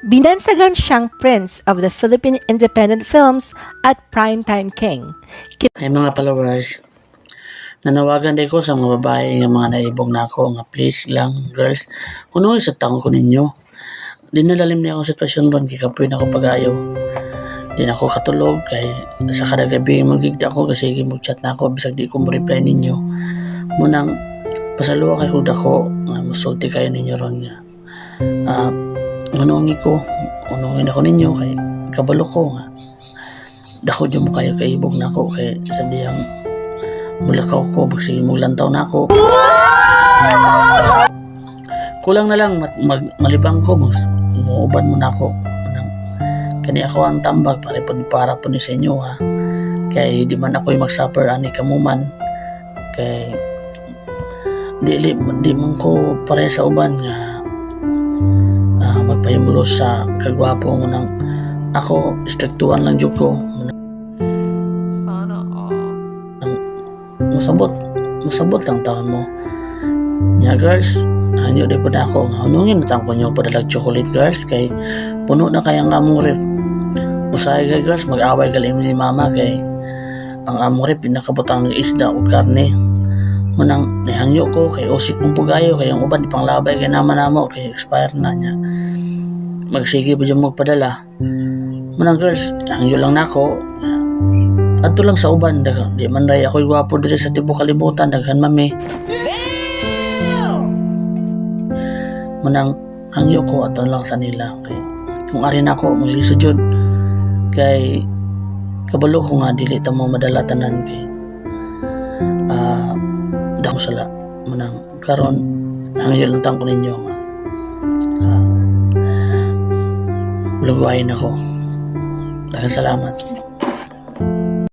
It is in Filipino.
Binansagan siyang Prince of the Philippine Independent Films at Primetime King. Ay mga followers, nanawagan din ko sa mga babae nga mga naibog na ako nga please lang girls, kuno sa taong ko ninyo. Di nalalim niya akong sitwasyon ron, kay kapoy na ako pag-ayaw. Di na ako katulog, kay sa kada gabi magigda ako kasi mag-chat na ako, bisag di ko mo-reply ninyo. Munang pasaluwa kay kuda ko, masulti kayo ninyo ron nga. Unungi unungin ako ninyo, kay kabalo ko nga. Dako dyan mo kayo kaibog na ako, kay sadiyang mulakaw ko, bagsige mong lantaw na ako. Kulang na lang, malibang ko, umuuban mo na ako. Kani ako ang tambag, para po ni sa inyo ha. Kay di man ako mag-suffer ani kamuman. Kay di man ko pare sa uban nga magpahimulos sa kagwapo mo ng ako, striktuan lang jud ko. Sana all. Masabot lang taon mo. Nya girls, anyo di po na ako. Hunungin na ko nyo padalag chocolate girls, kay puno na kayang among ref. Usahay kay girls, mag-away galing ni mama, kay ang among ref pinakabutang isda o karne. Munang nihangyo ko, kay usik kong pugayo, kay ang uban di pang labay, kay naman namo, kay expire na niya. Magsige po dyan magpadala. Munang girls, hangyo lang na ako. Adto lang sa uban, di man ray ako'y gwapo diri sa tibuok kalibutan, daghan mami. Munang hangyo ko ato lang sa nila, kay kung ari na ako magliso jud, kay kabalo ko nga dili ta mo madala tanan, kay dako sala. Munang karon hangyo lang tang ko ninyo nga lugayin ako. Daghang salamat.